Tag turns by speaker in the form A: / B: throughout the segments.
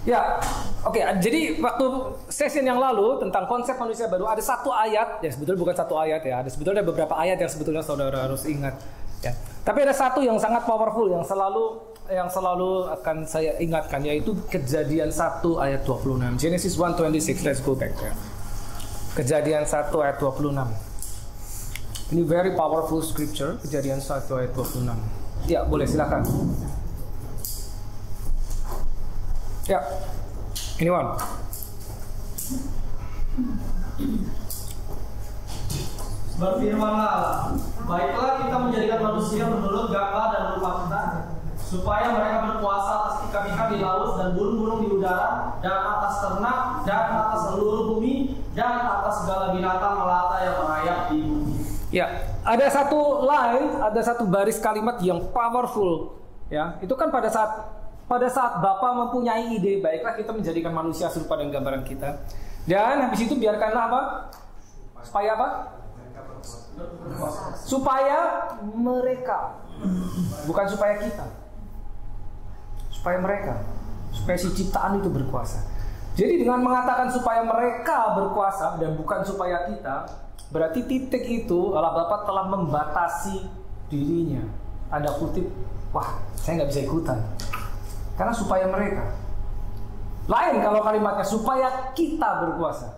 A: Ya, oke. Jadi waktu session yang lalu tentang konsep manusia baru ada satu ayat, ya sebetulnya bukan satu ayat ya, ada sebetulnya beberapa ayat yang sebetulnya saudara harus ingat. Ya. Tapi ada satu yang sangat powerful yang selalu akan saya ingatkan, yaitu Kejadian 1 ayat 26. Genesis 1:26. Let's go back there. Kejadian 1 ayat 26. Ini very powerful scripture, Kejadian 1 ayat 26. Ya, boleh silakan. Ya, ini one.
B: Berfirmanlah Allah, baiklah kita menjadikan manusia menurut gambar dan rupa kita, supaya mereka berkuasa atas ikan-ikan di laut dan burung-burung di udara, dan atas ternak, dan atas seluruh bumi, dan atas segala binatang melata yang merayap di bumi.
A: Ya, ada satu line, ada satu baris kalimat yang powerful. Ya, itu kan pada saat Bapa mempunyai ide, baiklah kita menjadikan manusia serupa dengan gambaran kita. Dan habis itu biarkanlah apa? Supaya apa? Supaya mereka, bukan supaya kita. Supaya mereka, supaya si ciptaan itu berkuasa. Jadi dengan mengatakan supaya mereka berkuasa dan bukan supaya kita, berarti titik itu Allah Bapa telah membatasi dirinya. Tanda kutip, wah saya nggak bisa ikutan. Karena supaya mereka. Lain kalau kalimatnya supaya kita berkuasa.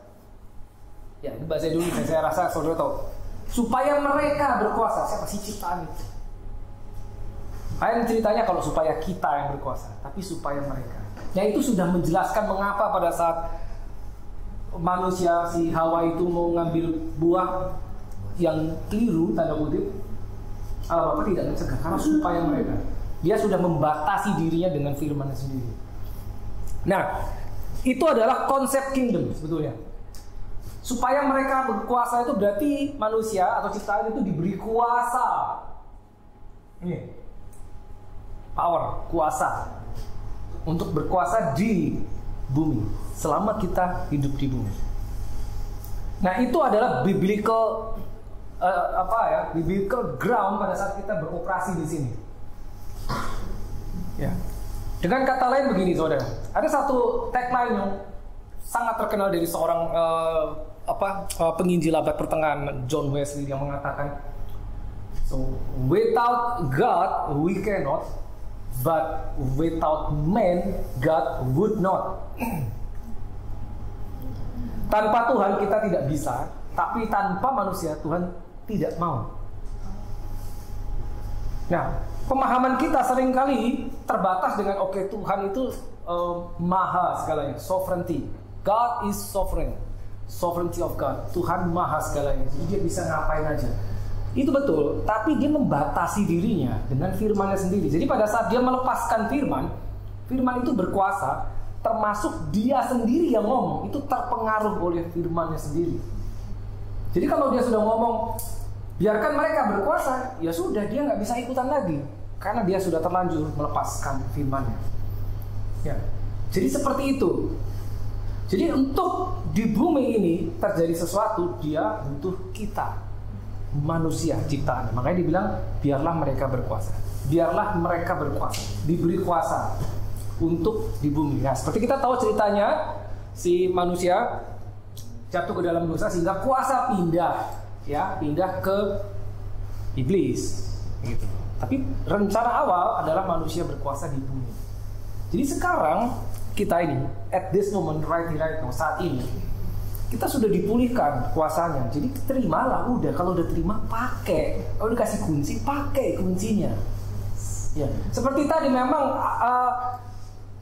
A: Ya, ini bahasa Indonesia, saya rasa saudara tahu. Supaya mereka berkuasa, siapa sih ciptaan itu? Lain ceritanya kalau supaya kita yang berkuasa, tapi supaya mereka. Ya itu sudah menjelaskan mengapa pada saat manusia si Hawa itu mau ngambil buah yang keliru, tanda kutip, Allah Bapa tidak mencegah, karena supaya mereka. Dia sudah membatasi dirinya dengan firman-Nya sendiri. Nah, itu adalah konsep kingdom sebetulnya. Supaya mereka berkuasa itu berarti manusia atau ciptaan itu diberi kuasa. Ini power, kuasa untuk berkuasa di bumi selama kita hidup di bumi. Nah, itu adalah biblical biblical ground pada saat kita beroperasi di sini. Ya. Dengan kata lain begini saudara, ada satu tagline yang sangat terkenal dari seorang penginjil abad pertengahan, John Wesley, yang mengatakan, so without God we cannot, but without man God would not. Tanpa Tuhan kita tidak bisa, tapi tanpa manusia Tuhan tidak mau. Nah, pemahaman kita seringkali terbatas dengan Tuhan itu maha segalanya, sovereignty. God is sovereign, sovereignty of God. Tuhan maha segalanya, jadi dia bisa ngapain aja. Itu betul, tapi dia membatasi dirinya dengan firman-Nya sendiri. Jadi pada saat dia melepaskan firman itu berkuasa, termasuk dia sendiri yang ngomong, itu terpengaruh oleh firman-Nya sendiri. Jadi kalau dia sudah ngomong, biarkan mereka berkuasa, ya sudah, dia nggak bisa ikutan lagi karena dia sudah terlanjur melepaskan firman-Nya. Ya, jadi seperti itu. Jadi untuk di bumi ini terjadi sesuatu, dia butuh kita, manusia ciptaan. Makanya dibilang biarlah mereka berkuasa, biarlah mereka berkuasa, diberi kuasa untuk di bumi. Nah, seperti kita tahu ceritanya, si manusia jatuh ke dalam dosa sehingga kuasa pindah ke iblis gitu. Tapi rencana awal adalah manusia berkuasa di bumi. Jadi sekarang kita ini at this moment right now, saat ini kita sudah dipulihkan kuasanya. Jadi terimalah, udah, kalau udah terima pakai. Kalau dikasih kunci, pakai kuncinya. Ya, seperti tadi memang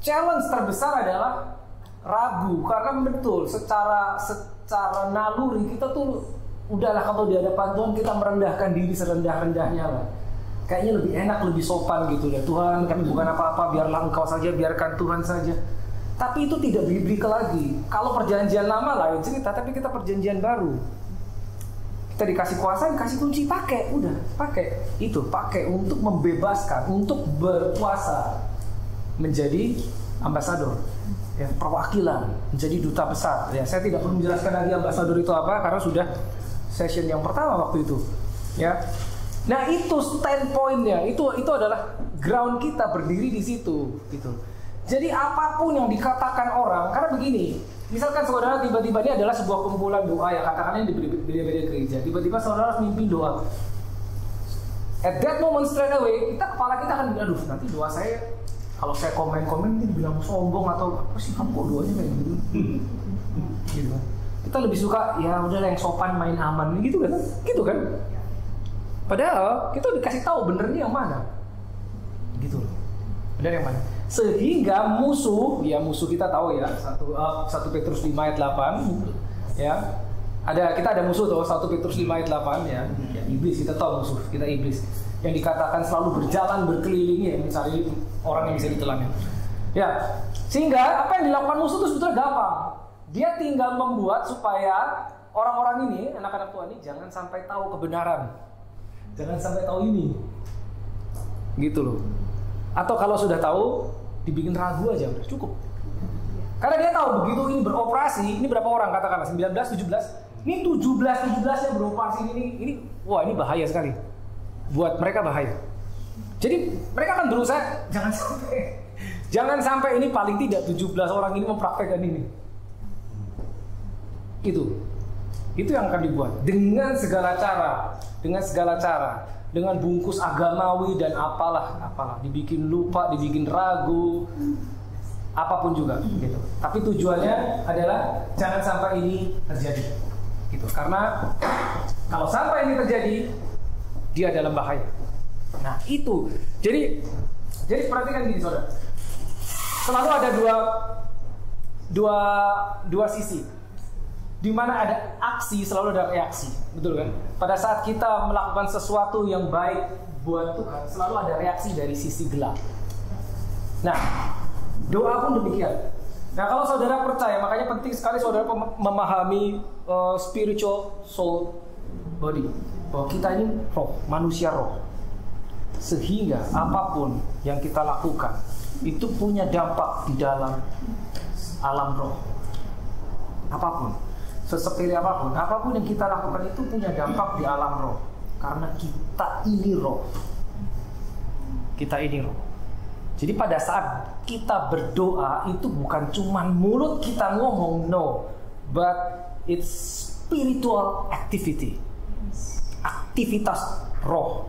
A: challenge terbesar adalah ragu, karena betul secara naluri kita tuh udahlah, kalau di hadapan Tuhan kita merendahkan diri serendah-rendahnya lah. Kayaknya lebih enak, lebih sopan gitu ya. Tuhan, kami bukan apa-apa, biarlah Engkau saja, biarkan Tuhan saja. Tapi itu tidak biblical lagi. Kalau perjanjian lama lain cerita, tapi kita perjanjian baru. Kita dikasih kuasa, dikasih kunci, pakai, udah, pakai. Itu pakai untuk membebaskan, untuk berkuasa, menjadi ambasador, ya, perwakilan, menjadi duta besar. Ya, saya tidak perlu menjelaskan lagi ambasador itu apa, karena sudah session yang pertama waktu itu. Ya. Nah, itu standpointnya, itu adalah ground kita berdiri di situ, gitu. Jadi apapun yang dikatakan orang, karena begini, misalkan saudara tiba-tiba ini adalah sebuah kumpulan doa ya, katakanlah di beda-beda gereja, tiba-tiba saudara mimpi doa. At that moment straight away, kepala kita akan, aduh nanti doa saya, kalau saya komen-komen ini dibilang sombong atau apa sih kamu kok doanya kayak gitu. Gitu kan. Kita lebih suka ya udah yang sopan main aman gitu kan. Gitu kan. Padahal kita dikasih tahu benernya yang mana. Gitu loh. Bener yang mana? Sehingga musuh kita tahu ya 1 Petrus 5 ayat 8 ya. Kita ada musuh tuh 1 Petrus 5 ayat 8 ya. Iblis, kita tahu musuh kita iblis yang dikatakan selalu berjalan berkeliling ya mencari orang yang bisa ditelannya. Ya, sehingga apa yang dilakukan musuh itu sebetulnya gampang. Dia tinggal membuat supaya orang-orang ini, anak-anak Tuhan ini jangan sampai tahu kebenaran. Jangan sampai tahu ini. Gitu loh. Atau kalau sudah tahu, dibikin ragu aja udah cukup. Karena dia tahu begitu ini beroperasi, ini berapa orang katakanlah 19, 17. Ini 17 yang beroperasi ini wah ini bahaya sekali. Buat mereka bahaya. Jadi mereka akan berusaha jangan sampai ini paling tidak 17 orang ini mempraktekkan ini. Itu yang akan dibuat dengan segala cara, dengan bungkus agamawi dan apalah, dibikin lupa, dibikin ragu, apapun juga gitu. Tapi tujuannya adalah jangan sampai ini terjadi. Gitu. Karena kalau sampai ini terjadi, dia dalam bahaya. Nah, itu. Jadi perhatikan gini, saudara. Selalu ada dua sisi. Di mana ada aksi, selalu ada reaksi, betul kan? Pada saat kita melakukan sesuatu yang baik buat Tuhan, selalu ada reaksi dari sisi gelap. Nah, doa pun demikian. Nah, kalau saudara percaya, makanya penting sekali saudara memahami spiritual soul body, bahwa kita ini roh, manusia roh. Sehingga apapun yang kita lakukan itu punya dampak di dalam alam roh. Apapun. Sesepele apapun yang kita lakukan itu punya dampak di alam roh. Karena kita ini roh. Jadi pada saat kita berdoa itu bukan cuma mulut kita ngomong, no, but it's spiritual activity. Aktivitas roh.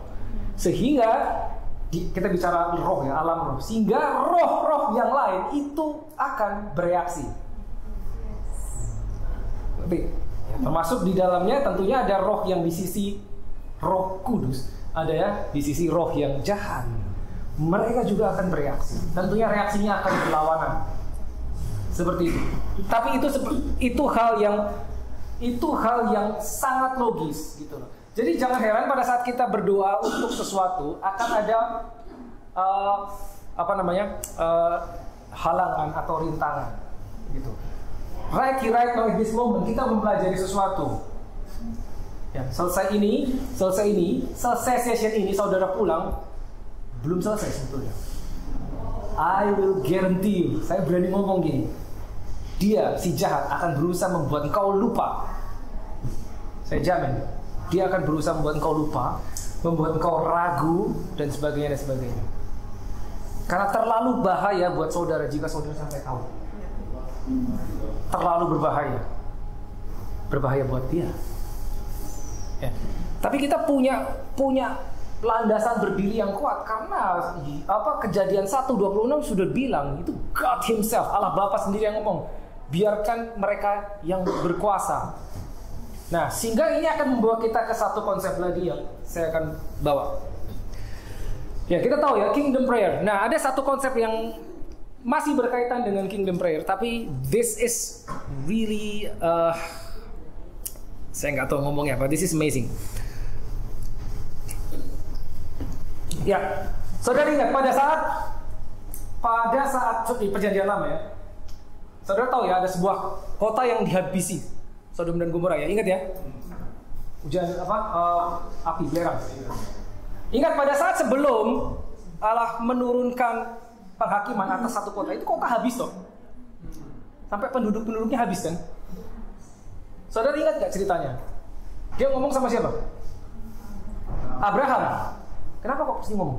A: Sehingga kita bicara roh ya, alam roh. Sehingga roh-roh yang lain itu akan bereaksi. Termasuk di dalamnya tentunya ada roh yang di sisi Roh Kudus, ada ya di sisi roh yang jahat. Mereka juga akan bereaksi. Tentunya reaksinya akan berlawanan. Seperti itu. Tapi itu hal yang sangat logis gitu loh. Jadi jangan heran pada saat kita berdoa untuk sesuatu akan ada halangan atau rintangan gitu. Right now in this moment kita mempelajari sesuatu. Ya, selesai session ini saudara pulang belum selesai sebetulnya. I will guarantee you, saya berani ngomong gini. Dia si jahat akan berusaha membuat engkau lupa. Saya jamin, dia akan berusaha membuat engkau lupa, membuat engkau ragu dan sebagainya. Karena terlalu bahaya buat saudara jika saudara sampai tahu. Terlalu berbahaya buat dia. Ya. Tapi kita punya landasan berdiri yang kuat karena Kejadian 1:26 sudah bilang itu God Himself, Allah Bapa sendiri yang ngomong, biarkan mereka yang berkuasa. Nah, sehingga ini akan membawa kita ke satu konsep lagi yang saya akan bawa. Ya, kita tahu ya Kingdom Prayer. Nah, ada satu konsep yang masih berkaitan dengan Kingdom Prayer, tapi this is really saya nggak tahu ngomongnya apa. This is amazing. Ya, saudara ingat pada saat di Perjanjian Lama ya, saudara tahu ya ada sebuah kota yang dihabisi, Sodom dan Gomora ya, ingat ya? Hujan api belerang. Ingat pada saat sebelum Allah menurunkan penghakiman atas satu kota, itu kota habis toh. Sampai penduduknya habis kan. Saudara ingat gak ceritanya? Dia ngomong sama siapa? Abraham. Kenapa kok mesti ngomong?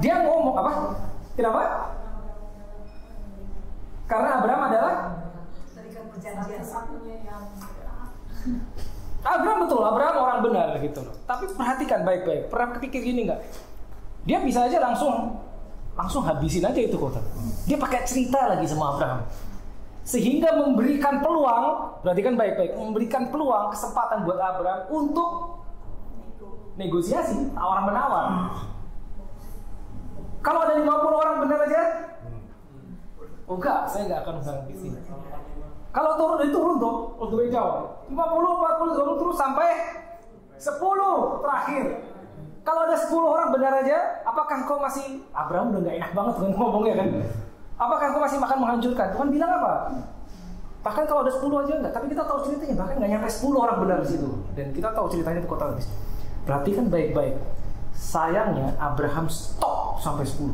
A: Dia ngomong apa? Kenapa? Karena Abraham adalah
C: perjanjian satunya yang
A: Abraham, betul, Abraham orang benar gitu loh. Tapi perhatikan baik-baik. Pernah kepikir gini nggak? Dia bisa aja langsung habisin aja itu kota. Dia pakai cerita lagi sama Abraham, sehingga memberikan peluang. Perhatikan baik-baik, memberikan peluang, kesempatan buat Abraham untuk negosiasi, tawar menawar. Kalau ada 50 orang benar aja, oh enggak, saya nggak akan undang di sini. Kalau turun tuh, all the way down, 50, 40, terus sampai 10 terakhir. Kalau ada 10 orang benar aja, apakah engkau masih, Abraham udah nggak enak banget dengan ngomongnya kan? Apakah engkau masih makan menghancurkan? Tuhan bilang apa? Bahkan kalau ada 10 aja enggak, tapi kita tahu ceritanya, bahkan nggak nyampe 10 orang benar di situ. Dan kita tahu ceritanya di kota habis. Perhatikan baik-baik. Sayangnya Abraham stop sampai 10.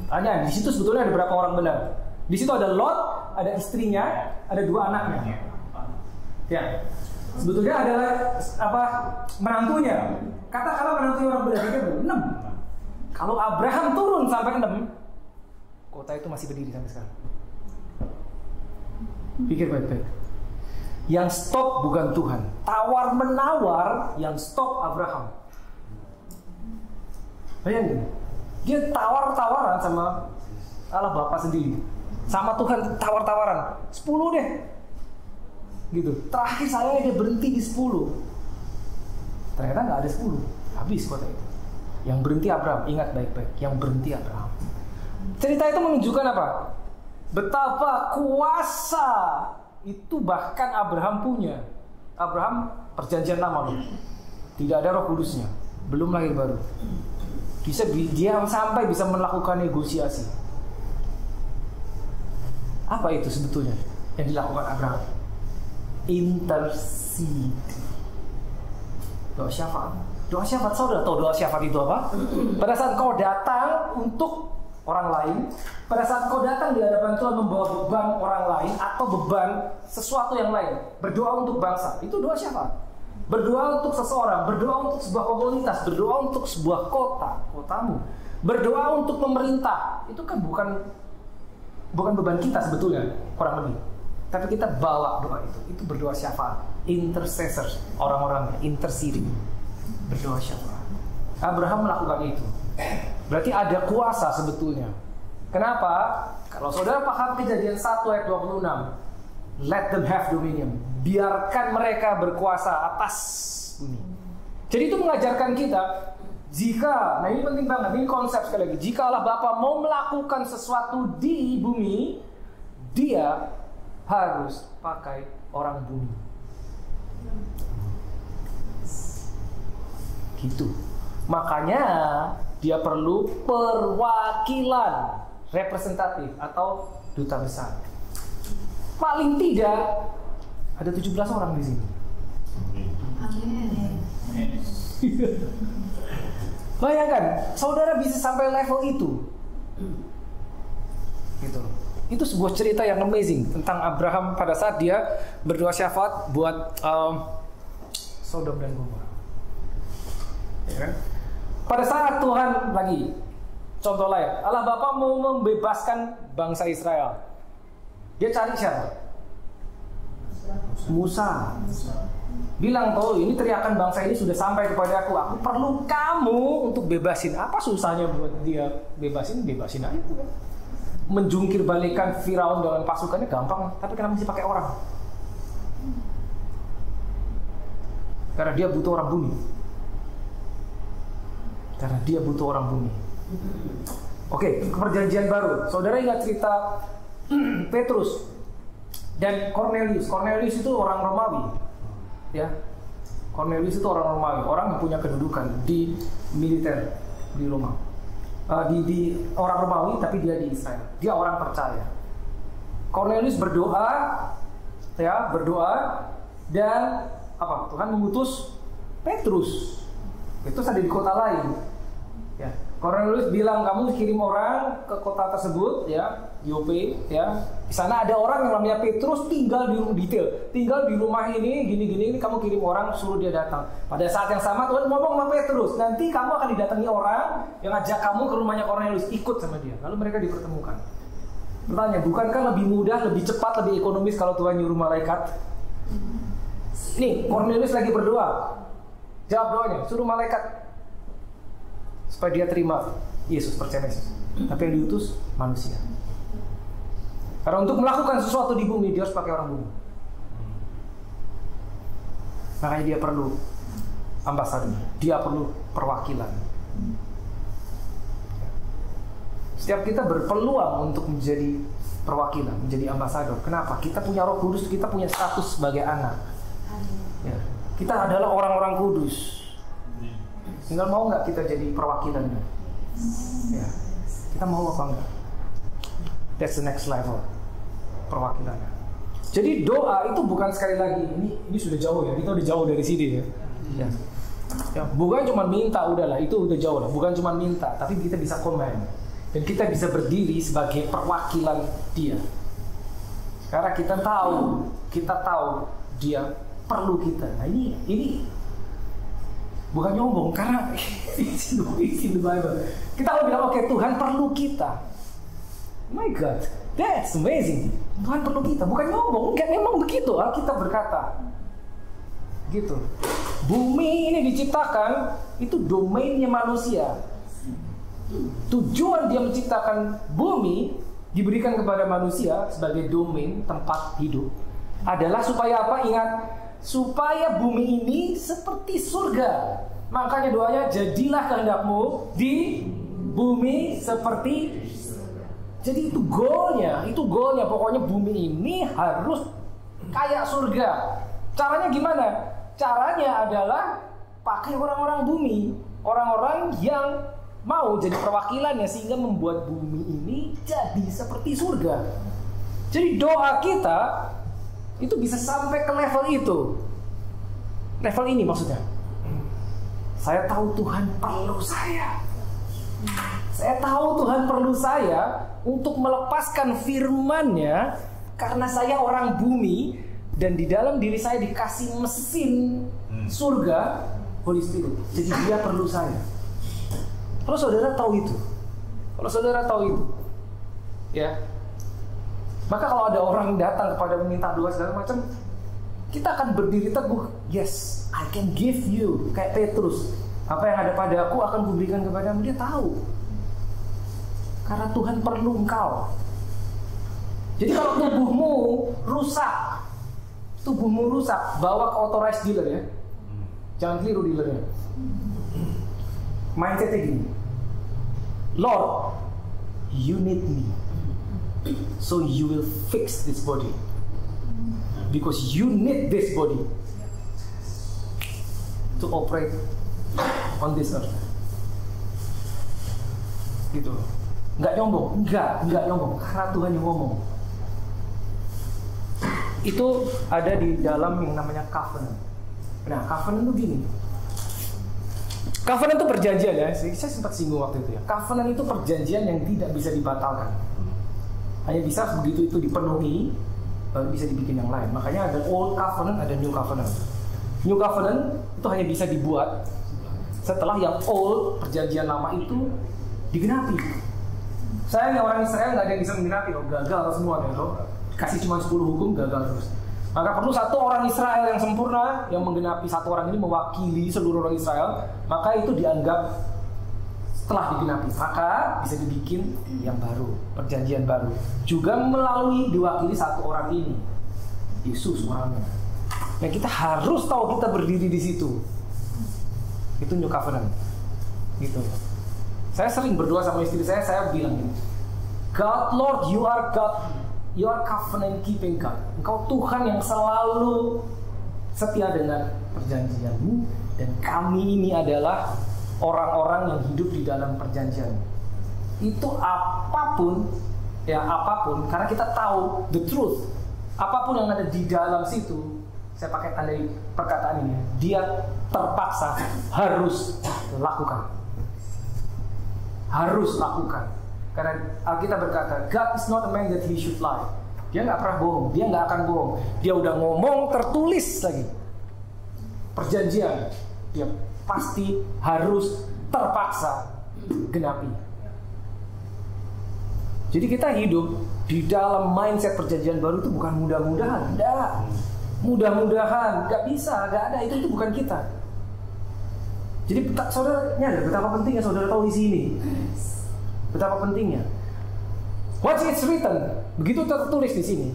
A: Hanya di situ sebetulnya ada berapa orang benar? Di situ ada Lot, ada istrinya, ada 2 anaknya. Ya, sebetulnya adalah menantunya. Katakanlah menantunya orang benar, itu 6. Kalau Abraham turun sampai 6, kota itu masih berdiri sampai sekarang. Pikir baik-baik. Yang stop bukan Tuhan, tawar menawar yang stop Abraham. Bayangin, dia tawar-tawaran sama Allah Bapa sendiri, sama Tuhan tawar-tawaran 10 deh gitu. Terakhir saya dia berhenti di 10. Ternyata nggak ada 10, habis kota itu. Yang berhenti Abraham, ingat baik-baik, yang berhenti Abraham. Cerita itu menunjukkan apa? Betapa kuasa itu bahkan Abraham punya. Abraham perjanjian lama loh, tidak ada Roh Kudusnya, belum lahir baru. Dia sampai bisa melakukan negosiasi. Apa itu sebetulnya yang dilakukan Abraham? Intercede. Doa syafaat. Doa syafaat, saudara tahu doa syafaat itu apa? Pada saat kau datang untuk orang lain, pada saat kau datang di hadapan Tuhan membawa beban orang lain atau beban sesuatu yang lain, berdoa untuk bangsa, itu doa syafaat. Berdoa untuk seseorang, berdoa untuk sebuah komunitas, berdoa untuk sebuah kotamu, berdoa untuk pemerintah, itu kan bukan beban kita sebetulnya, kurang lebih. Tapi kita bawa doa itu berdoa syafaat. Intercessor, orang-orangnya interceding, berdoa syafaat. Abraham melakukan itu. Berarti ada kuasa sebetulnya. Kenapa? Kalau saudara paham Kejadian 1 ayat 26, let them have dominion, biarkan mereka berkuasa atas bumi. Jadi itu mengajarkan kita, jika, nah ini penting banget, ini konsep sekali lagi, jika Allah Bapa mau melakukan sesuatu di bumi, dia harus pakai orang bumi. Gitu. Makanya dia perlu perwakilan representatif atau duta besar. Paling tidak ada 17 orang di sini. Bayangkan, saudara bisa sampai level itu. Gitu. Itu sebuah cerita yang amazing tentang Abraham pada saat dia berdoa syafaat buat Sodom dan Gomora. Ya kan? Pada saat Tuhan lagi, contoh lain, Allah Bapa mau membebaskan bangsa Israel. Dia cari siapa? Musa. Bilang, "Oh, ini teriakan bangsa ini sudah sampai kepada aku. Aku perlu kamu untuk bebasin." Apa susahnya buat dia bebasin? Bebasin aja. Menjungkir balikan Firaun dengan pasukannya gampang, tapi kenapa mesti pakai orang? Karena dia butuh orang bumi. Karena dia butuh orang bumi. Oke, perjanjian baru. Saudara ingat cerita Petrus dan Cornelius. Cornelius itu orang Romawi, ya. Cornelius itu orang Romawi, orang yang punya kedudukan di militer di Roma. Di orang Romawi, tapi dia di Israel. Dia orang percaya. Cornelius berdoa, ya, dan apa? Tuhan mengutus Petrus. Petrus ada di kota lain, ya. Cornelius bilang, kamu kirim orang ke kota tersebut, ya, Yope, ya. Di sana ada orang yang namanya Petrus tinggal di rumah ini, gini, kamu kirim orang, suruh dia datang. Pada saat yang sama Tuhan ngomong sama Petrus, nanti kamu akan didatangi orang yang ajak kamu ke rumahnya Cornelius, ikut sama dia. Lalu mereka dipertemukan. Bertanya, bukankah lebih mudah, lebih cepat, lebih ekonomis kalau Tuhan nyuruh malaikat? Nih, Cornelius lagi berdoa. Jawab doanya, suruh malaikat supaya dia terima Yesus, percaya Yesus. Tapi yang diutus manusia. Karena untuk melakukan sesuatu di bumi dia harus pakai orang bumi. Makanya dia perlu ambasador, dia perlu perwakilan. Setiap kita berpeluang untuk menjadi perwakilan, menjadi ambasador. Kenapa? Kita punya Roh Kudus, kita punya status sebagai anak. Ya. Kita adalah orang-orang kudus. Tinggal mau nggak kita jadi perwakilannya? Ya. Kita mau apa enggak? That's the next level, perwakilannya. Jadi doa itu bukan, sekali lagi, ini sudah jauh ya, kita udah jauh dari sini ya. Ya, bukan cuma minta, udahlah itu udah jauh lah. Bukan cuma minta, tapi kita bisa command dan kita bisa berdiri sebagai perwakilan Dia. Karena kita tahu Dia perlu kita. Nah ini bukan nyombong, karena it's in the Bible. Kita kalau bilang oke, Tuhan perlu kita. My God, that's amazing. Tuhan perlu kita, bukan nyombong. Enggak, memang begitu Alkitab berkata. Gitu. Bumi ini diciptakan itu domainnya manusia. Tujuan Dia menciptakan bumi, diberikan kepada manusia sebagai domain tempat hidup, adalah supaya apa? Ingat, supaya bumi ini seperti surga. Makanya doanya, jadilah kehendakmu di bumi seperti. Jadi itu goalnya. Pokoknya bumi ini harus kayak surga. Caranya gimana? Caranya adalah pakai orang-orang bumi, orang-orang yang mau jadi perwakilannya, sehingga membuat bumi ini jadi seperti surga. Jadi doa kita itu bisa sampai ke level itu. Level ini maksudnya. Saya tahu Tuhan perlu saya. Saya tahu Tuhan perlu saya untuk melepaskan firman-Nya, karena saya orang bumi dan di dalam diri saya dikasih mesin surga, Holy Spirit. Jadi Dia perlu saya. Kalau saudara tahu itu, ya, maka kalau ada orang datang kepada meminta doa segala macam, kita akan berdiri teguh. Yes, I can give you. Kayak Petrus, apa yang ada pada aku akan kuberikan kepadamu. Dia tahu, karena Tuhan perlu engkau. Jadi kalau tubuhmu rusak, bawa ke authorized dealer ya. Jangan keliru dealernya. Mindsetnya gini, Lord, you need me, so you will fix this body, because you need this body to operate on this earth. Gitu. Enggak nyombong, karena Tuhan yang ngomong. Itu ada di dalam yang namanya covenant. Nah, covenant itu gini. Covenant itu perjanjian ya. Saya sempat singgung waktu itu ya. Covenant itu perjanjian yang tidak bisa dibatalkan. Hanya bisa begitu itu dipenuhi, baru bisa dibikin yang lain. Makanya ada Old Covenant, ada New Covenant. New Covenant itu hanya bisa dibuat setelah yang Old, perjanjian lama itu digenapi. Sayangnya orang Israel nggak ada yang bisa menggenapi, gagal semua ya, kasih cuma 10 hukum, gagal terus. Maka perlu satu orang Israel yang sempurna, yang menggenapi. Satu orang ini mewakili seluruh orang Israel, maka itu dianggap setelah digenapi, maka bisa dibikin yang baru, perjanjian baru. Juga melalui diwakili satu orang ini, Yesus orangnya. Nah, kita harus tahu kita berdiri di situ. Itu New Covenant. Gitu. Saya sering berdoa sama istri saya bilang gini, God, Lord, you are God. You are covenant keeping God. Engkau Tuhan yang selalu setia dengan perjanjian-Mu, dan kami ini adalah orang-orang yang hidup di dalam perjanjian. Itu apapun, karena kita tahu the truth. Apapun yang ada di dalam situ, saya pakai tanda perkataan ini, dia terpaksa harus lakukan. harus lakukan. Karena Alkitab berkata, God is not a man that he should lie. Dia nggak pernah bohong, dia nggak akan bohong. Dia udah ngomong tertulis lagi. Perjanjian, dia pasti harus terpaksa genapi. Jadi kita hidup di dalam mindset perjanjian baru itu bukan mudah-mudahan, enggak. Mudah-mudahan, nggak bisa, nggak ada, itu bukan kita. Jadi saudara nyadar betapa pentingnya saudara tahu di sini. Betapa pentingnya. Once it's written, begitu tertulis di sini,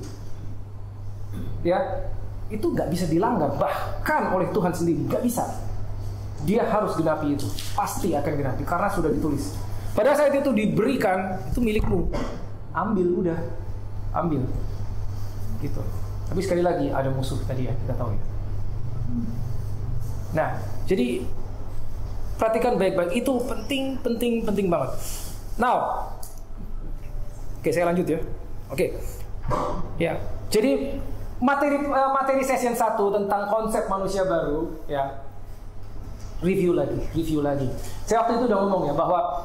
A: ya, itu nggak bisa dilanggar, bahkan oleh Tuhan sendiri nggak bisa. Dia harus genapi itu, pasti akan genapi karena sudah ditulis. Pada saat itu diberikan, itu milikmu, ambil udah, ambil, gitu. Tapi sekali lagi ada musuh tadi ya, kita tahu ya. Nah, jadi perhatikan baik-baik, itu penting banget. Now, oke, saya lanjut ya. Oke, ya. Jadi materi session 1 tentang konsep manusia baru, ya. Review lagi. Saya waktu itu udah ngomong ya bahwa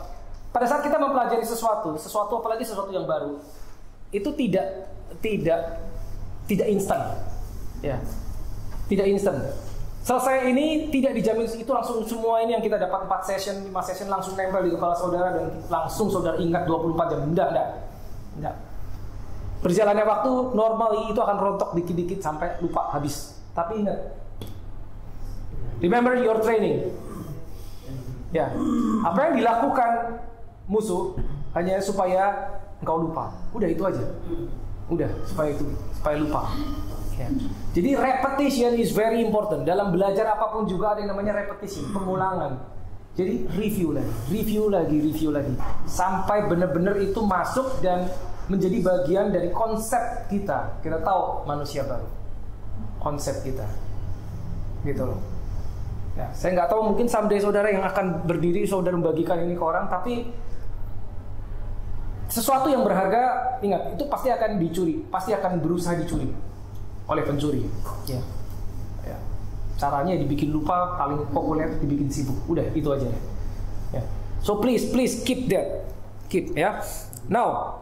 A: pada saat kita mempelajari sesuatu apalagi sesuatu yang baru, itu tidak instan, ya. Tidak instan. Selesai ini tidak dijamin itu langsung semua ini yang kita dapat 4 session, 5 session langsung nempel di kepala saudara dan langsung saudara ingat 24 jam. Enggak. Berjalannya waktu normal itu akan rontok dikit-dikit sampai lupa habis. Tapi ingat, remember your training. Ya, apa yang dilakukan musuh hanya supaya engkau lupa. Udah itu aja. Udah supaya lupa. Ya. Jadi repetition is very important. Dalam belajar apapun juga ada yang namanya repetition, pengulangan. Jadi review lagi sampai benar-benar itu masuk dan menjadi bagian dari konsep kita. Kita tahu manusia baru, konsep kita, gitu loh. Ya, saya nggak tahu, mungkin someday saudara yang akan berdiri, saudara membagikan ini ke orang, tapi sesuatu yang berharga, ingat, itu pasti akan dicuri, pasti akan berusaha dicuri oleh pencuri. Ya. Caranya dibikin lupa, paling populer dibikin sibuk. Udah, itu aja. Ya. So please keep that. Keep, ya. Now,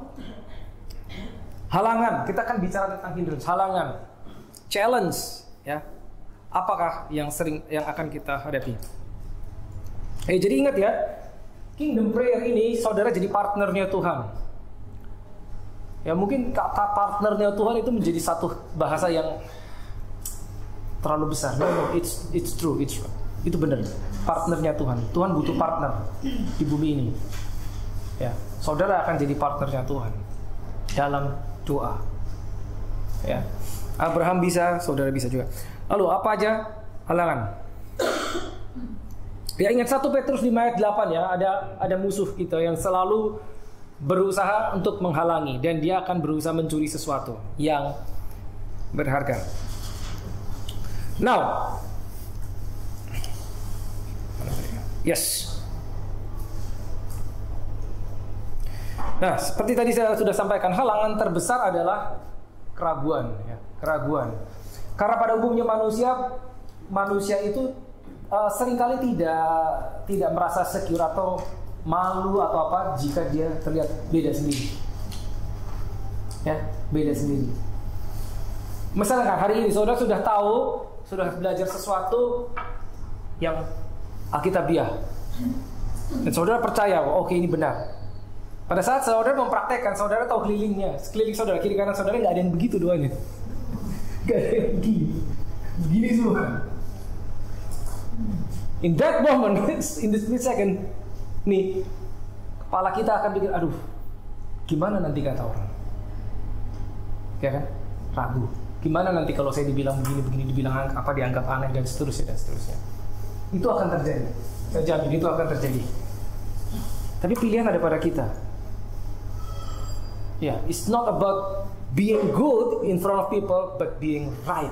A: halangan. Kita kan bicara tentang hindrance, halangan, challenge, ya. Apakah yang akan kita hadapi? Jadi ingat ya, Kingdom Prayer ini saudara jadi partnernya Tuhan. Ya mungkin kata partnernya Tuhan itu menjadi satu bahasa yang terlalu besar. No, it's true. Itu benar. Partnernya Tuhan. Tuhan butuh partner di bumi ini. Ya, saudara akan jadi partnernya Tuhan dalam doa. Ya, Abraham bisa, saudara bisa juga. Lalu apa aja halangan? Ya ingat 1 Petrus 5 ayat 8 ya, ada musuh kita yang selalu berusaha untuk menghalangi dan dia akan berusaha mencuri sesuatu yang berharga. Now, yes. Nah, seperti tadi saya sudah sampaikan, halangan terbesar adalah keraguan, ya, keraguan. Karena pada umumnya manusia itu seringkali tidak merasa secure atau malu atau apa jika dia terlihat beda sendiri. Ya, beda sendiri. Misalkan hari ini saudara sudah tahu, sudah belajar sesuatu yang alkitabiah, dan saudara percaya, oke, ini benar. Pada saat saudara mempraktekkan, saudara tahu kelilingnya, sekeliling saudara, kiri kanan saudara nggak ada yang begitu doanya, nggak ada yang begini semua. In that moment, in this split second, nih kepala kita akan pikir, aduh, gimana nanti kata orang, ya kan, ragu. Gimana nanti kalau saya dibilang begini, dibilang apa, dianggap aneh dan seterusnya. Itu akan terjadi. Saya jamin itu akan terjadi. Tapi pilihan ada pada kita. Ya, it's not about being good in front of people, but being right.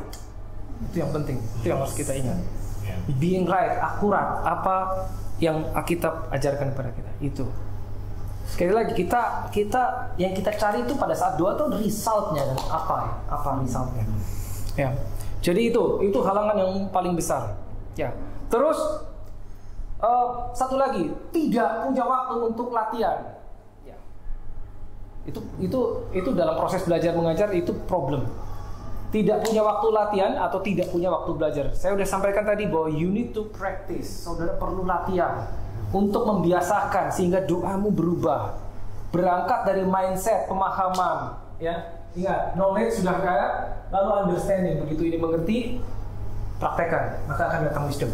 A: Itu yang penting. Itu yang harus kita ingat. Being right, akurat, apa yang Alkitab ajarkan kepada kita. Itu. Sekali lagi kita yang kita cari itu pada saat doa itu resultnya dan apa resultnya. Ya. Jadi itu halangan yang paling besar. Ya. Terus Satu lagi, tidak punya waktu untuk latihan. Ya. Itu dalam proses belajar mengajar itu problem. Tidak punya waktu latihan atau tidak punya waktu belajar. Saya sudah sampaikan tadi bahwa you need to practice. Saudara perlu latihan untuk membiasakan sehingga doamu berubah. Berangkat dari mindset, pemahaman, ya. Ingat, knowledge sudah kaya, lalu understanding. Begitu ini mengerti, praktekkan, maka akan datang wisdom.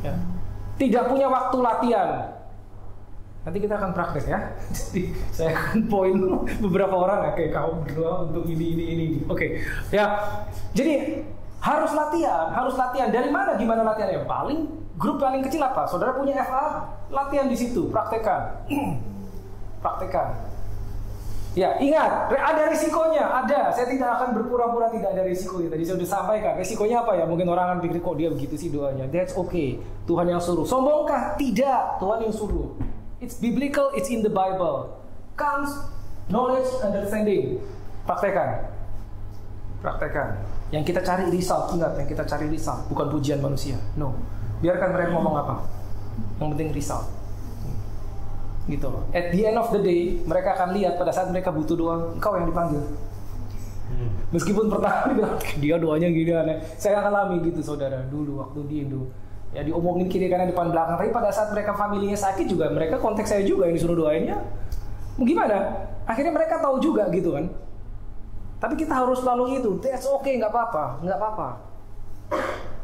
A: Ya. Tidak punya waktu latihan. Nanti kita akan praktek ya. Jadi saya akan poin beberapa orang, kayak kamu berdua untuk ini. Oke. Ya. Jadi harus latihan. Dari mana? Gimana latihannya? Grup paling kecil apa? Saudara punya FA, latihan di situ, praktekkan. Praktekkan. Ya, ingat, ada risikonya, ada. Saya tidak akan berpura-pura tidak ada risikonya. Tadi saya sudah sampaikan, risikonya apa ya? Mungkin orang akan pikir, kok dia begitu sih doanya. That's okay, Tuhan yang suruh. Sombongkah? Tidak, Tuhan yang suruh. It's biblical, it's in the Bible. Comes knowledge, understanding. Praktekan. Yang kita cari result, ingat, yang kita cari result, bukan pujian manusia. No, biarkan mereka ngomong apa. Yang penting result. Gitu. At the end of the day, mereka akan lihat pada saat mereka butuh doa, engkau yang dipanggil. Meskipun pertama dibilang, dia doanya gini aneh. Saya alami gitu saudara, dulu waktu di Indo. Ya diomongin kiri kanan depan belakang. Tapi pada saat mereka familinya sakit juga, mereka kontak saya juga yang disuruh doainnya. Gimana? Akhirnya mereka tahu juga gitu kan. Tapi kita harus selalu itu, that's okay, nggak apa-apa.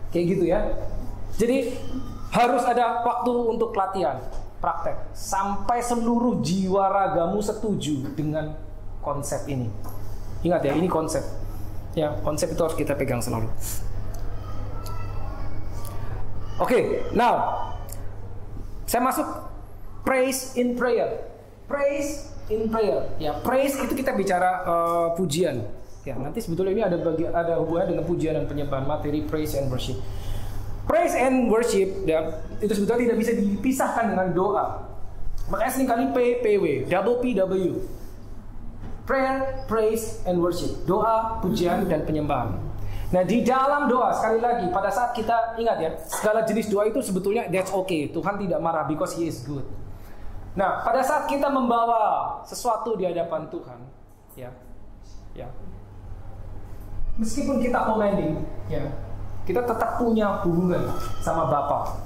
A: Kayak gitu ya. Jadi harus ada waktu untuk latihan. Praktek sampai seluruh jiwa ragamu setuju dengan konsep ini. Ingat ya, ini konsep. Ya, konsep itu harus kita pegang selalu. Oke, now saya masuk praise in prayer. Praise in prayer. Ya, praise itu kita bicara pujian. Ya, nanti sebetulnya ini ada hubungan dengan pujian dan penyembahan, materi praise and worship. Praise and worship ya, itu sebetulnya tidak bisa dipisahkan dengan doa. Makanya seringkali PPW, double PW. Prayer, praise and worship. Doa, pujian dan penyembahan. Nah, di dalam doa sekali lagi pada saat kita ingat ya, segala jenis doa itu sebetulnya that's okay. Tuhan tidak marah because He is good. Nah, pada saat kita membawa sesuatu di hadapan Tuhan, ya. Meskipun kita commanding, ya. Kita tetap punya hubungan sama Bapa.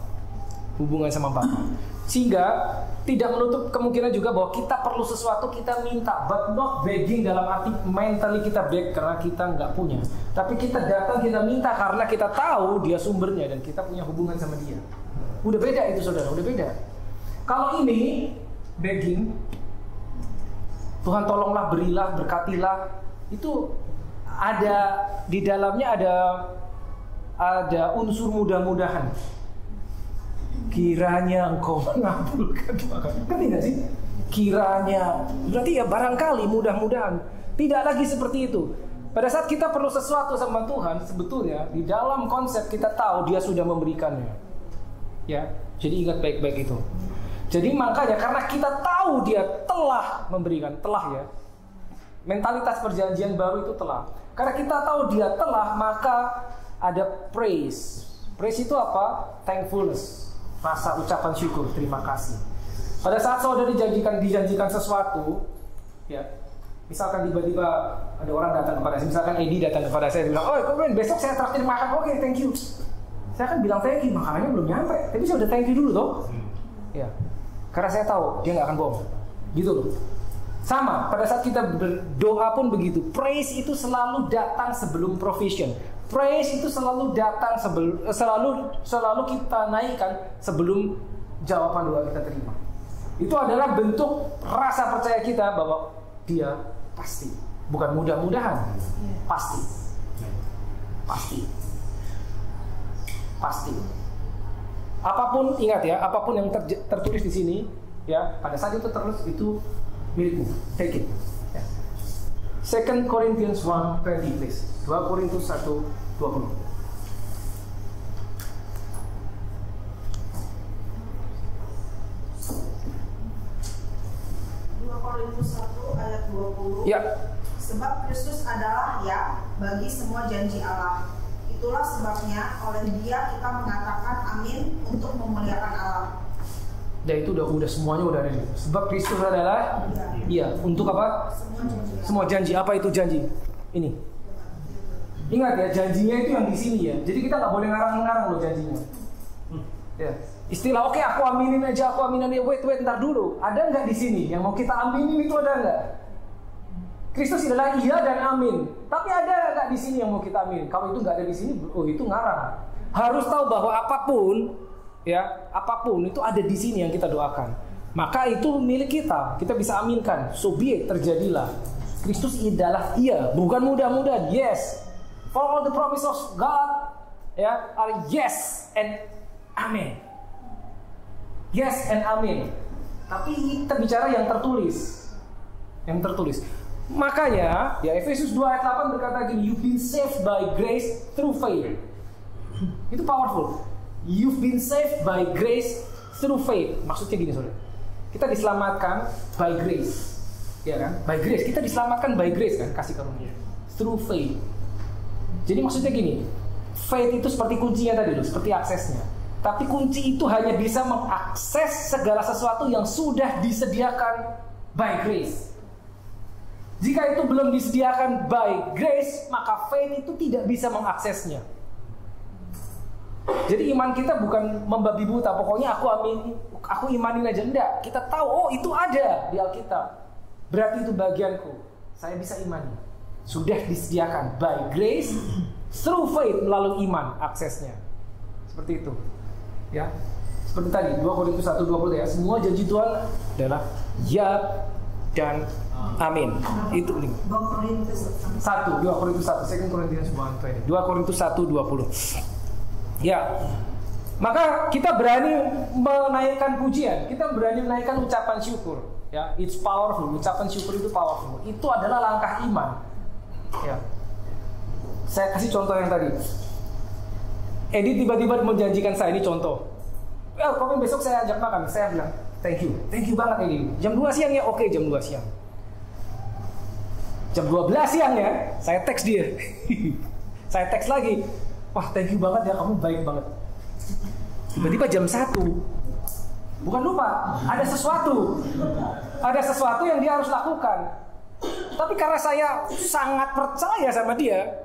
A: Sehingga tidak menutup kemungkinan juga bahwa kita perlu sesuatu, kita minta, but not begging dalam arti mentally kita beg karena kita nggak punya. Tapi kita datang, kita minta karena kita tahu dia sumbernya dan kita punya hubungan sama dia. Udah beda itu saudara, udah beda. Kalau ini begging, Tuhan tolonglah, berilah, berkatilah, itu ada di dalamnya ada unsur mudah-mudahan. Kiranya engkau mengabulkan doa kami. Ngerti gak sih? Kiranya. Berarti ya barangkali, mudah-mudahan. Tidak lagi seperti itu. Pada saat kita perlu sesuatu sama Tuhan, sebetulnya di dalam konsep kita tahu dia sudah memberikannya. Ya, jadi ingat baik-baik itu. Jadi makanya karena kita tahu dia telah memberikan, telah ya. Mentalitas perjanjian baru itu telah. Karena kita tahu dia telah, maka ada praise. Praise itu apa? Thankfulness. Rasa ucapan syukur, terima kasih. Pada saat saudara dijanjikan sesuatu, ya. Misalkan tiba-tiba ada orang datang kepada saya, misalkan Edi datang kepada saya bilang, "Oh, Komen, besok saya traktir makan." Oke, thank you. Saya akan bilang thank you, makanannya belum nyampe. Tapi saya udah thank you dulu toh. Ya. Karena saya tahu dia nggak akan bohong. Gitu loh. Sama, pada saat kita berdoa pun begitu. Praise itu selalu datang sebelum provision. Praise itu selalu datang selalu kita naikkan sebelum jawaban doa kita terima. Itu adalah bentuk rasa percaya kita bahwa dia pasti, bukan mudah-mudahan, pasti. Apapun, ingat ya, apapun yang tertulis di sini, ya, pada saat itu terus itu milikmu, take it. Ya. 2 Corinthians 1:20 please. 2 Korintus 1:20.
D: 2 Korintus 1:20.
A: Ya.
D: Sebab Kristus adalah ya bagi semua janji Allah. Itulah sebabnya oleh Dia kita mengatakan amin untuk memuliakan Allah.
A: Dan itu udah semuanya udah ada. Sebab Kristus adalah iya untuk apa? Semua janji. Apa itu janji? Ini. Ingat ya, janjinya itu yang di sini ya. Jadi kita nggak boleh ngarang-ngarang loh janjinya. Ya. Istilah oke, aku aminin aja, aku aminin aja. Wait, ntar dulu. Ada nggak di sini yang mau kita aminin itu ada nggak? Kristus adalah iya dan amin. Tapi ada nggak di sini yang mau kita amin? Kalau itu nggak ada di sini, oh itu ngarang. Harus tahu bahwa apapun itu ada di sini yang kita doakan. Maka itu milik kita. Kita bisa aminkan. So be it, terjadilah. Kristus adalah iya, bukan mudah-mudahan. Yes. For all the promise of God, are yes and amen. Yes and amen. Tapi kita bicara yang tertulis. Yang tertulis. Makanya, ya Efesus 2 ayat 8 berkata gini, you've been saved by grace through faith. Itu powerful. You've been saved by grace through faith. Maksudnya gini, saudara. Kita diselamatkan by grace. Ya kan? By grace. Kita diselamatkan by grace kan, kasih karunia. Through faith. Jadi maksudnya gini, faith itu seperti kuncinya tadi loh, seperti aksesnya. Tapi kunci itu hanya bisa mengakses segala sesuatu yang sudah disediakan by grace. Jika itu belum disediakan by grace, maka faith itu tidak bisa mengaksesnya. Jadi iman kita bukan membabi buta, pokoknya aku imanin aja. Enggak, kita tahu, oh itu ada di Alkitab. Berarti itu bagianku, saya bisa imani. Sudah disediakan by grace, through faith, melalui iman, aksesnya. Seperti itu. Ya, seperti tadi 2 Korintus 1:20 ya, semua janji Tuhan adalah ya dan amin. Itu 2 Korintus 1, 2 Korintus 1, 2 Korintus 1:20. Ya, maka kita berani menaikkan pujian, kita berani menaikkan ucapan syukur. Ya, it's powerful. Ucapan syukur itu powerful. Itu adalah langkah iman. Ya, saya kasih contoh yang tadi. Edi tiba-tiba menjanjikan saya, ini contoh. Kamu besok saya ajak makan. Saya bilang, thank you banget Edi. Jam 2 siang ya, oke jam 2 siang. Jam 12 siang ya, saya teks dia. Saya teks lagi. Wah, thank you banget ya, kamu baik banget. Tiba-tiba jam 1. Bukan lupa, ada sesuatu. Ada sesuatu yang dia harus lakukan. Tapi karena saya sangat percaya sama dia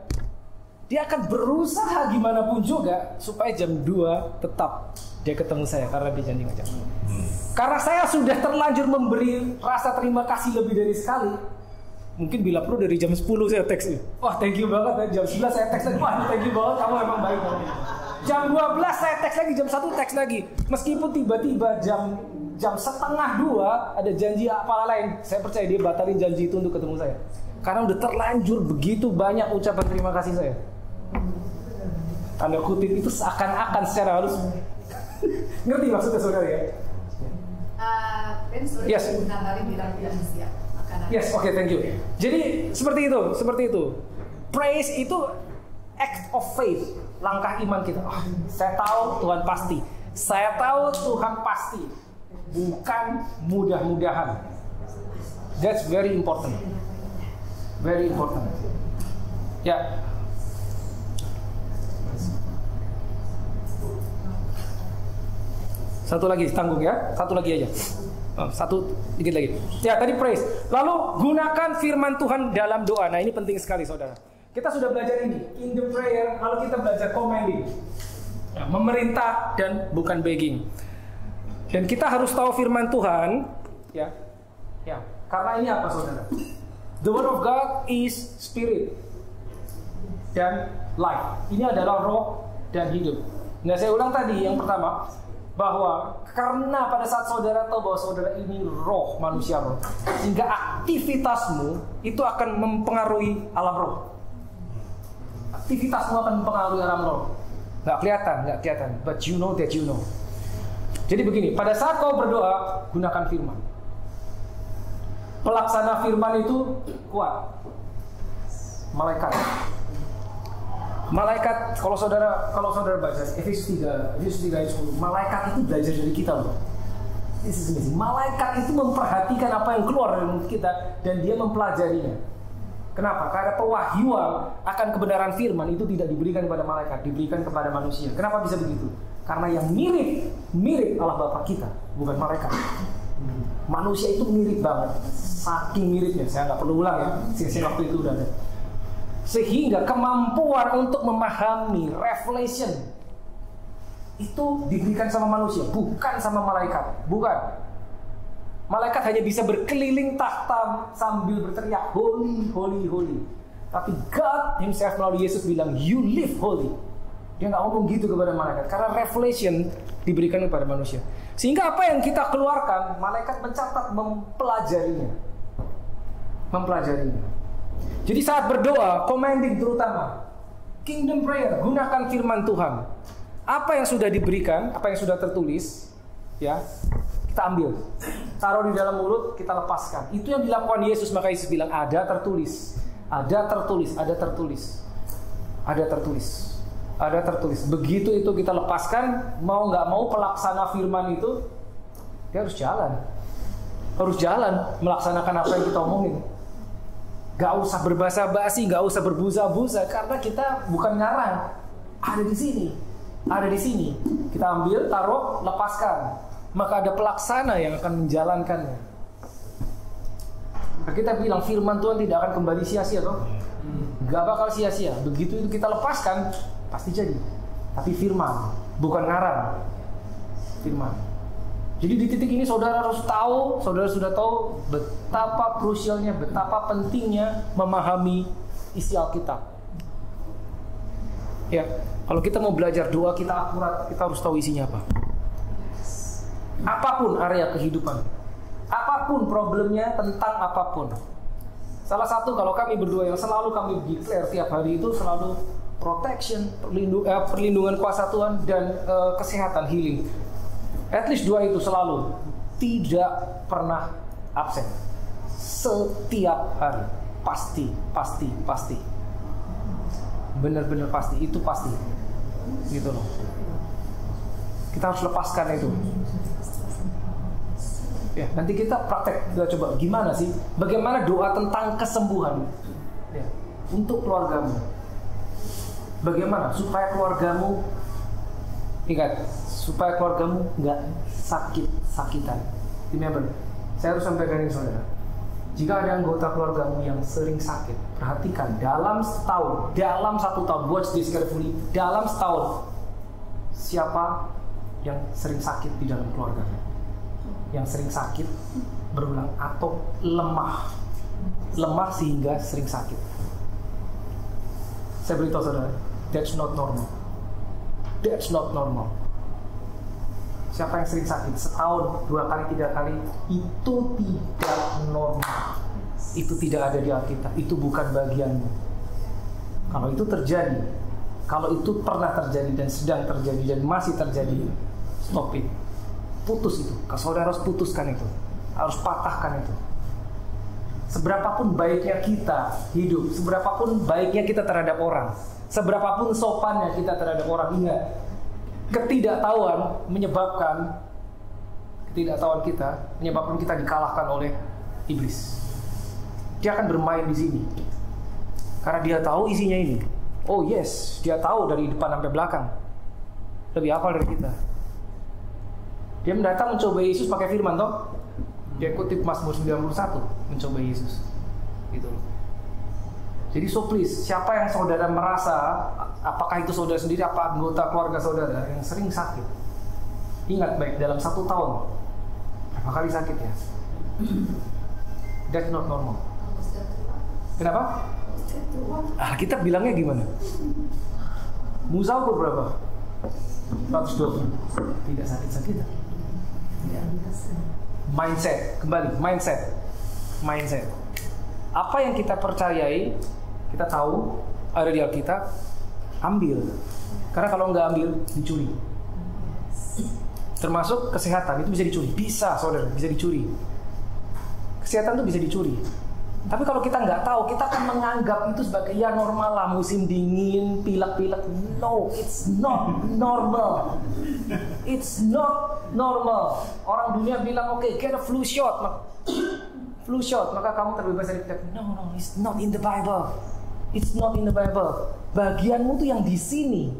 A: akan berusaha gimana pun juga supaya jam 2 tetap dia ketemu saya karena dia janji ngajak. Karena saya sudah terlanjur memberi rasa terima kasih lebih dari sekali. Mungkin bila perlu dari jam 10 saya teks. Wah, thank you banget. Jam 11 saya teks lagi. Wah, thank you banget, kamu emang baik banget. Jam 12 saya teks lagi, jam 1 teks lagi. Meskipun tiba-tiba jam 1:30 ada janji apa lain, saya percaya dia batalin janji itu untuk ketemu saya. Karena udah terlanjur begitu banyak ucapan terima kasih saya. Tanda kutip itu seakan-akan secara halus. Ngerti maksudnya saudara ya? Yes. Yes, oke, thank you. Jadi seperti itu. Praise itu act of faith, langkah iman kita. Oh, saya tahu Tuhan pasti. Saya tahu Tuhan pasti. Bukan mudah-mudahan. That's very important. Very important. Ya. Satu lagi, tanggung ya. Satu lagi aja. Satu dikit lagi. Ya, tadi praise. Lalu gunakan firman Tuhan dalam doa. Nah, ini penting sekali, saudara. Kita sudah belajar ini in the prayer. Lalu kita belajar commanding. Ya, memerintah dan bukan begging. Dan kita harus tahu firman Tuhan. Ya. Karena ini apa, saudara? The word of God is spirit dan life. Ini adalah roh dan hidup. Nah, saya ulang tadi yang pertama, bahwa karena pada saat saudara tahu bahwa saudara ini roh, manusia roh, sehingga aktivitasmu itu akan mempengaruhi alam roh. Aktivitasmu akan mempengaruhi alam roh. Nggak kelihatan, but you know that you know. Jadi begini, pada saat kau berdoa, gunakan firman. Pelaksana firman itu kuat. Malaikat, kalau saudara baca Efesus 3 ayat 10, malaikat itu belajar dari kita loh. Malaikat itu memperhatikan apa yang keluar dari mulut kita dan dia mempelajarinya. Kenapa? Karena pewahyuan akan kebenaran firman itu tidak diberikan kepada malaikat, diberikan kepada manusia. Kenapa bisa begitu? Karena yang mirip Allah Bapa kita, bukan malaikat. Manusia itu mirip banget, saking miripnya. Saya nggak perlu ulang ya, sisi waktu itu udah ada. Sehingga kemampuan untuk memahami revelation itu diberikan sama manusia, bukan sama malaikat. Bukan. Malaikat hanya bisa berkeliling tahta sambil berteriak holy, holy, holy. Tapi God Himself melalui Yesus bilang you live holy. Dia nggak ngomong gitu kepada malaikat, karena revelation diberikan kepada manusia. Sehingga apa yang kita keluarkan, malaikat mencatat, mempelajarinya. Jadi saat berdoa, commanding terutama kingdom prayer, gunakan firman Tuhan. Apa yang sudah diberikan, apa yang sudah tertulis, ya kita ambil, taruh di dalam mulut, kita lepaskan. Itu yang dilakukan Yesus. Maka Yesus bilang ada tertulis, ada tertulis, ada tertulis, ada tertulis, ada tertulis. Begitu itu kita lepaskan, mau nggak mau pelaksana firman itu dia harus jalan melaksanakan apa yang kita omongin. Gak usah berbasa-basi, gak usah berbusa-busa, karena kita bukan ngarang. Ada di sini. Kita ambil, taruh, lepaskan. Maka ada pelaksana yang akan menjalankannya. Nah, kita bilang firman Tuhan tidak akan kembali sia-sia, toh? Gak bakal sia-sia. Begitu itu kita lepaskan, pasti jadi. Tapi firman, bukan ngarang. Firman. Jadi di titik ini saudara sudah tahu betapa krusialnya, betapa pentingnya memahami isi Alkitab. Ya, kalau kita mau belajar doa kita akurat, kita harus tahu isinya apa. Apapun area kehidupan, apapun problemnya, tentang apapun. Salah satu kalau kami berdua yang selalu kami declare tiap hari itu selalu protection, perlindungan kuasa Tuhan dan kesehatan, healing. At least dua itu selalu, tidak pernah absen. Setiap hari, pasti. Benar-benar pasti, itu pasti. Gitu loh. Kita harus lepaskan itu. Ya, nanti kita praktek, kita coba gimana sih? Bagaimana doa tentang kesembuhan ya, untuk keluargamu? Bagaimana supaya keluargamu, ingat, supaya keluargamu nggak sakit-sakitan. Remember, saya harus sampaikan ini saudara. Jika ada anggota keluargamu yang sering sakit, perhatikan dalam satu tahun, watch this carefully, dalam setahun, siapa yang sering sakit di dalam keluarganya? Yang sering sakit berulang atau lemah sehingga sering sakit. Saya beritahu saudara, that's not normal. That's not normal. Siapa yang sering sakit setahun, 2 kali, 3 kali, itu tidak normal. Itu tidak ada di Alkitab. Itu bukan bagianmu. Kalau itu terjadi, kalau itu pernah terjadi dan sedang terjadi dan masih terjadi, stop it. Putus itu. Saudara harus putuskan itu. Harus patahkan itu. Seberapapun baiknya kita hidup, seberapapun baiknya kita terhadap orang, seberapapun sopannya kita terhadap orang, ingat, ketidaktahuan menyebabkan kita dikalahkan oleh iblis. Dia akan bermain di sini karena dia tahu isinya ini. Oh yes, dia tahu dari depan sampai belakang, lebih hafal dari kita. Dia mendatang mencoba Yesus pakai firman, toh. Dia kutip Mazmur 91, mencoba Yesus. Gitu loh. Jadi so please, siapa yang saudara merasa, apakah itu saudara sendiri, apa anggota keluarga saudara yang sering sakit, ingat baik, dalam 1 tahun berapa kali sakit ya? That's not normal. Kenapa? Kita bilangnya gimana? Musa ukur berapa? 120. Tidak sakit-sakitan. Mindset, kembali, mindset. Apa yang kita percayai, kita tahu ada di Alkitab, ambil. Karena kalau nggak ambil, dicuri. Termasuk kesehatan, itu bisa dicuri. Bisa, saudara, bisa dicuri. Kesehatan itu bisa dicuri. Tapi kalau kita nggak tahu, kita akan menganggap itu sebagai ya normal lah, musim dingin, pilek-pilek. No, it's not normal. It's not normal. Orang dunia bilang, oke, get a flu shot. flu shot, maka kamu terbebas dari penyakit. No, it's not in the Bible. It's not in the Bible. Bagianmu tuh yang di sini.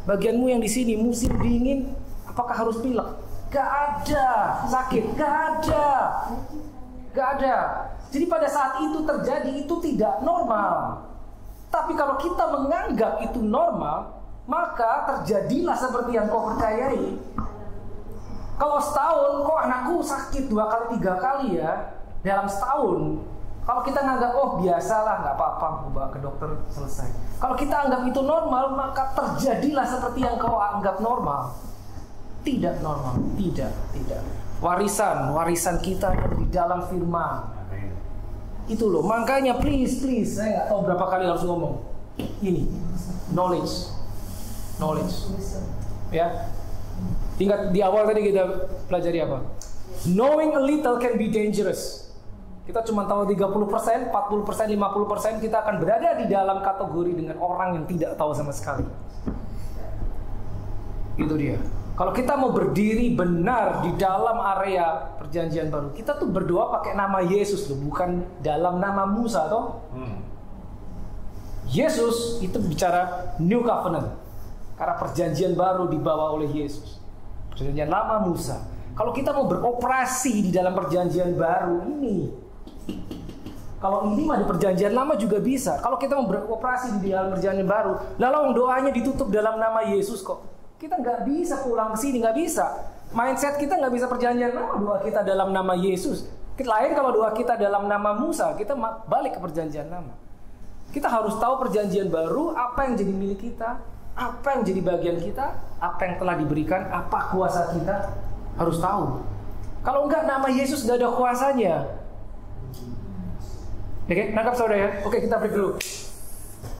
A: Bagianmu yang di sini. Musim dingin, apakah harus pilek? Gak ada. Sakit, gak ada. Gak ada. Jadi pada saat itu terjadi, itu tidak normal. Tapi kalau kita menganggap itu normal, maka terjadilah seperti yang kau percayai. Kalau setahun, kok anakku sakit 2 kali 3 kali ya dalam setahun. Kalau kita nganggap, oh biasalah, nggak apa-apa, bawa ke dokter, selesai. Kalau kita anggap itu normal, maka terjadilah seperti yang kau anggap normal. Tidak normal, tidak. Warisan kita ada di dalam firman. Itu loh, makanya please, saya nggak tahu berapa kali harus ngomong. Ini, knowledge. Ya. Ingat di awal tadi kita pelajari apa? Knowing a little can be dangerous. Kita cuma tahu 30%, 40%, 50%, kita akan berada di dalam kategori dengan orang yang tidak tahu sama sekali. Itu dia. Kalau kita mau berdiri benar di dalam area perjanjian baru, kita tuh berdoa pakai nama Yesus loh, bukan dalam nama Musa toh. Yesus itu bicara New Covenant. Karena perjanjian baru dibawa oleh Yesus. Perjanjian lama Musa. Kalau kita mau beroperasi di dalam perjanjian baru ini, kalau ini mah di perjanjian lama juga bisa. Kalau kita mau beroperasi di dalam perjanjian baru, lalu doanya ditutup dalam nama Yesus kok. Kita nggak bisa pulang ke sini, nggak bisa. Mindset kita nggak bisa perjanjian lama, doa kita dalam nama Yesus. Lain kalau doa kita dalam nama Musa, kita balik ke perjanjian lama. Kita harus tahu perjanjian baru, apa yang jadi milik kita, apa yang jadi bagian kita, apa yang telah diberikan, apa kuasa kita, harus tahu. Kalau enggak, nama Yesus nggak ada kuasanya. Oke, nangkap saudara ya? Oke, kita break dulu.